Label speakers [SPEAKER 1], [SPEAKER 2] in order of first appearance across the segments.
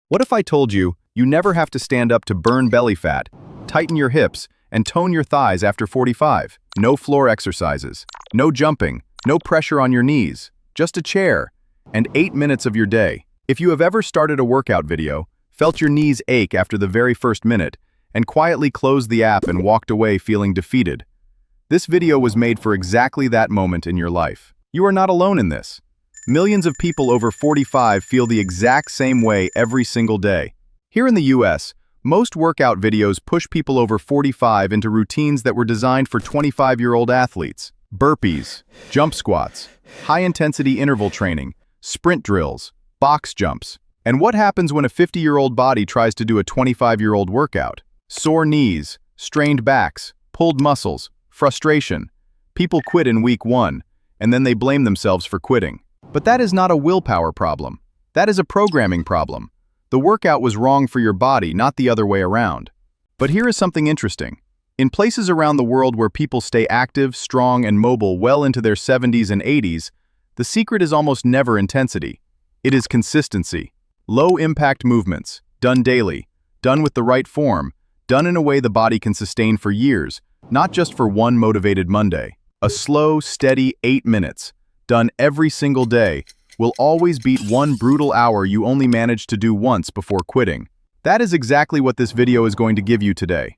[SPEAKER 1] What if I told you you never have to stand up to burn belly fat, tighten your hips, and tone your thighs after 45? No floor exercises, no jumping, no pressure on your knees, just a chair, and 8 minutes of your day. If you have ever started a workout video, felt your knees ache after the very first minute, and quietly closed the app and walked away feeling defeated, this video was made for exactly that moment in your life. You are not alone in this. Millions of people over 45 feel the exact same way every single day. Here in the US, most workout videos push people over 45 into routines that were designed for 25-year-old athletes. Burpees, jump squats, high-intensity interval training, sprint drills, box jumps. And what happens when a 50-year-old body tries to do a 25-year-old workout? Sore knees, strained backs, pulled muscles, frustration. People quit in week 1, and then they blame themselves for quitting. But that is not a willpower problem. That is a programming problem. The workout was wrong for your body, not the other way around. But here is something interesting. In places around the world where people stay active, strong, and mobile well into their 70s and 80s, the secret is almost never intensity. It is consistency. Low-impact movements, done daily, done with the right form, done in a way the body can sustain for years, not just for one motivated Monday. A slow, steady 8 minutes, done every single day, will always beat one brutal hour you only managed to do once before quitting. That is exactly what this video is going to give you today.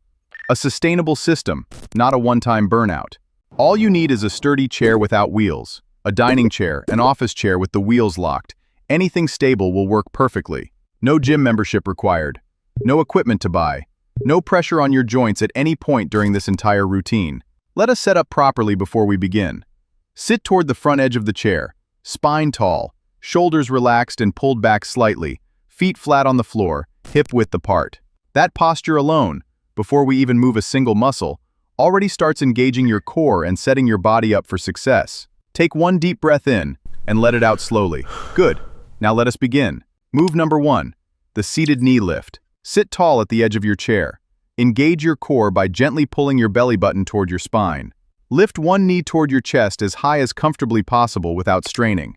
[SPEAKER 1] A sustainable system, not a one-time burnout. All you need is a sturdy chair without wheels, a dining chair, an office chair with the wheels locked. Anything stable will work perfectly. No gym membership required. No equipment to buy. No pressure on your joints at any point during this entire routine. Let us set up properly before we begin. Sit toward the front edge of the chair, spine tall, shoulders relaxed and pulled back slightly, feet flat on the floor, hip width apart. That posture alone, before we even move a single muscle, already starts engaging your core and setting your body up for success. Take one deep breath in and let it out slowly. Good. Now let us begin. Move number 1, the seated knee lift. Sit tall at the edge of your chair. Engage your core by gently pulling your belly button toward your spine. Lift one knee toward your chest as high as comfortably possible without straining.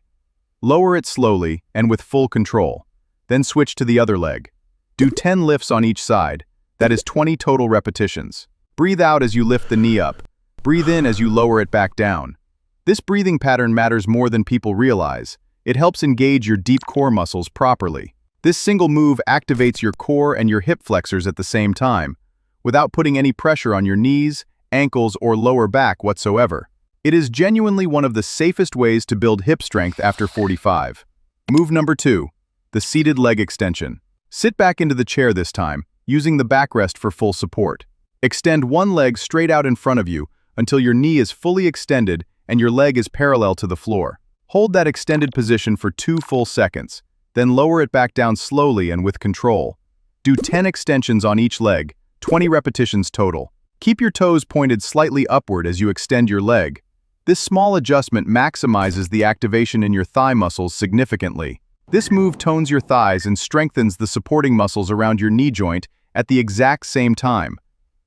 [SPEAKER 1] Lower it slowly and with full control. Then switch to the other leg. Do 10 lifts on each side. That is 20 total repetitions. Breathe out as you lift the knee up. Breathe in as you lower it back down. This breathing pattern matters more than people realize. It helps engage your deep core muscles properly. This single move activates your core and your hip flexors at the same time, without putting any pressure on your knees, ankles, or lower back whatsoever. It is genuinely one of the safest ways to build hip strength after 45. Move number 2, the seated leg extension. Sit back into the chair this time, using the backrest for full support. Extend one leg straight out in front of you until your knee is fully extended and your leg is parallel to the floor. Hold that extended position for 2 full seconds, then lower it back down slowly and with control. Do 10 extensions on each leg, 20 repetitions total. Keep your toes pointed slightly upward as you extend your leg. This small adjustment maximizes the activation in your thigh muscles significantly. This move tones your thighs and strengthens the supporting muscles around your knee joint at the exact same time,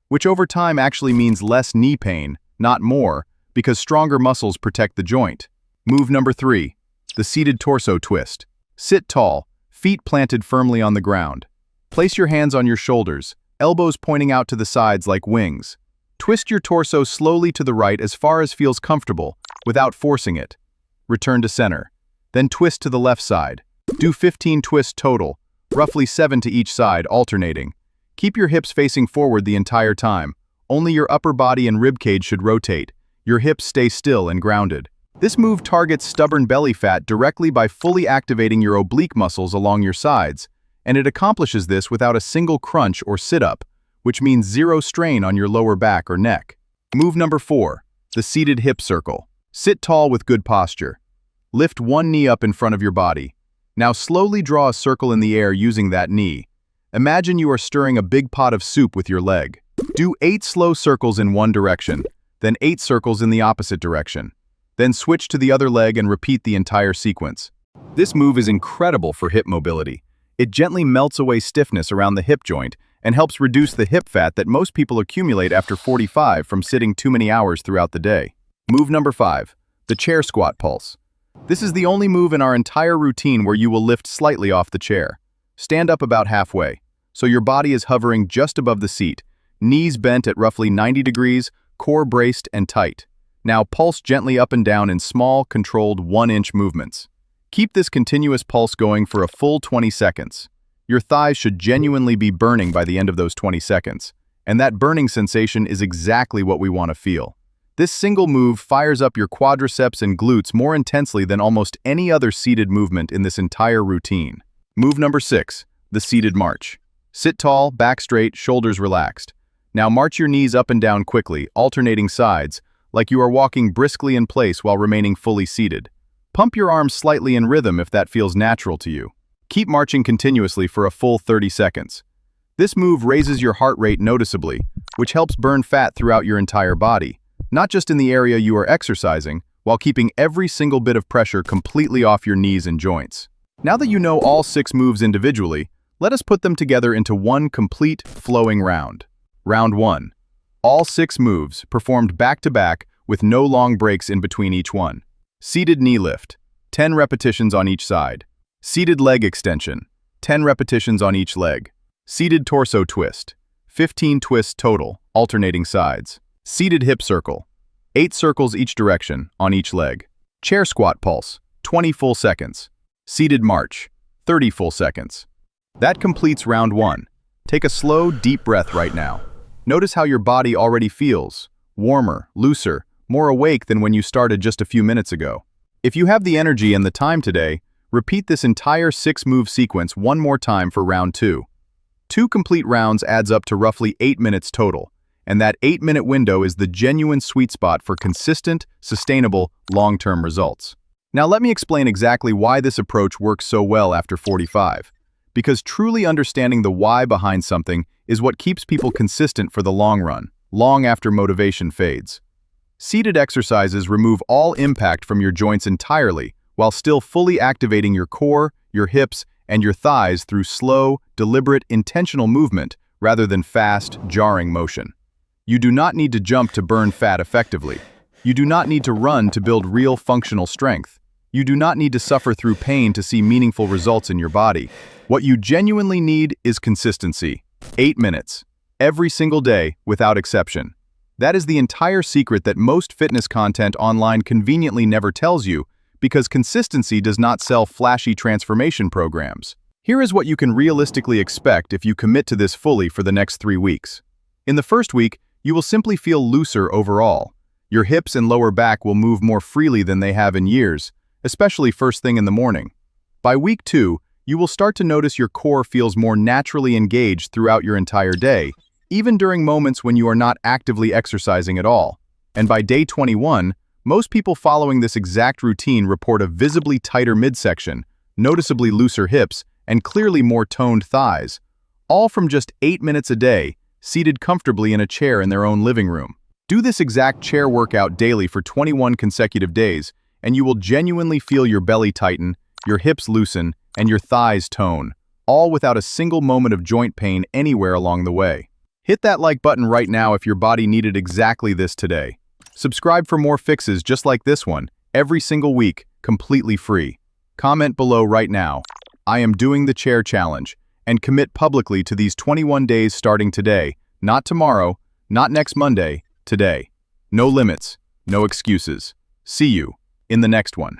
[SPEAKER 1] which over time actually means less knee pain, not more, because stronger muscles protect the joint. Move number 3, the seated torso twist. Sit tall, feet planted firmly on the ground. Place your hands on your shoulders, elbows pointing out to the sides like wings. Twist your torso slowly to the right as far as feels comfortable, without forcing it. Return to center. Then twist to the left side. Do 15 twists total, roughly 7 to each side, alternating. Keep your hips facing forward the entire time. Only your upper body and ribcage should rotate. Your hips stay still and grounded. This move targets stubborn belly fat directly by fully activating your oblique muscles along your sides, and it accomplishes this without a single crunch or sit-up, which means zero strain on your lower back or neck. Move number 4, the seated hip circle. Sit tall with good posture. Lift one knee up in front of your body. Now slowly draw a circle in the air using that knee. Imagine you are stirring a big pot of soup with your leg. Do 8 slow circles in one direction, then 8 circles in the opposite direction. Then switch to the other leg and repeat the entire sequence. This move is incredible for hip mobility. It gently melts away stiffness around the hip joint and helps reduce the hip fat that most people accumulate after 45 from sitting too many hours throughout the day. Move number 5, the chair squat pulse. This is the only move in our entire routine where you will lift slightly off the chair. Stand up about halfway, so your body is hovering just above the seat, knees bent at roughly 90 degrees, core braced and tight. Now pulse gently up and down in small, controlled 1-inch movements. Keep this continuous pulse going for a full 20 seconds. Your thighs should genuinely be burning by the end of those 20 seconds, and that burning sensation is exactly what we want to feel. This single move fires up your quadriceps and glutes more intensely than almost any other seated movement in this entire routine. Move number 6, the seated march. Sit tall, back straight, shoulders relaxed. Now march your knees up and down quickly, alternating sides, like you are walking briskly in place while remaining fully seated. Pump your arms slightly in rhythm if that feels natural to you. Keep marching continuously for a full 30 seconds. This move raises your heart rate noticeably, which helps burn fat throughout your entire body, not just in the area you are exercising, while keeping every single bit of pressure completely off your knees and joints. Now that you know all 6 moves individually, let us put them together into one complete, flowing round. Round 1. All 6 moves performed back-to-back with no long breaks in between each one. Seated knee lift, 10 repetitions on each side. Seated leg extension, 10 repetitions on each leg. Seated torso twist, 15 twists total, alternating sides. Seated hip circle, 8 circles each direction on each leg. Chair squat pulse, 20 full seconds. Seated march, 30 full seconds. That completes round 1. Take a slow, deep breath right now. Notice how your body already feels, warmer, looser, more awake than when you started just a few minutes ago. If you have the energy and the time today, repeat this entire 6-move sequence one more time for round 2. 2 complete rounds adds up to roughly 8 minutes total, and that 8-minute window is the genuine sweet spot for consistent, sustainable, long-term results. Now let me explain exactly why this approach works so well after 45. Because truly understanding the why behind something is what keeps people consistent for the long run, long after motivation fades. Seated exercises remove all impact from your joints entirely, while still fully activating your core, your hips, and your thighs through slow, deliberate, intentional movement rather than fast, jarring motion. You do not need to jump to burn fat effectively. You do not need to run to build real functional strength. You do not need to suffer through pain to see meaningful results in your body. What you genuinely need is consistency. 8 minutes. Every single day, without exception. That is the entire secret that most fitness content online conveniently never tells you, because consistency does not sell flashy transformation programs. Here is what you can realistically expect if you commit to this fully for the next 3 weeks. In the first week, you will simply feel looser overall. Your hips and lower back will move more freely than they have in years, especially first thing in the morning. By week 2, you will start to notice your core feels more naturally engaged throughout your entire day, even during moments when you are not actively exercising at all. And by day 21, most people following this exact routine report a visibly tighter midsection, noticeably looser hips, and clearly more toned thighs, all from just 8 minutes a day, seated comfortably in a chair in their own living room. Do this exact chair workout daily for 21 consecutive days, and you will genuinely feel your belly tighten, your hips loosen, and your thighs tone, all without a single moment of joint pain anywhere along the way. Hit that like button right now if your body needed exactly this today. Subscribe for more fixes just like this one, every single week, completely free. Comment below right now, "I am doing the chair challenge," and commit publicly to these 21 days starting today, not tomorrow, not next Monday, today. No limits, no excuses. See you in the next one.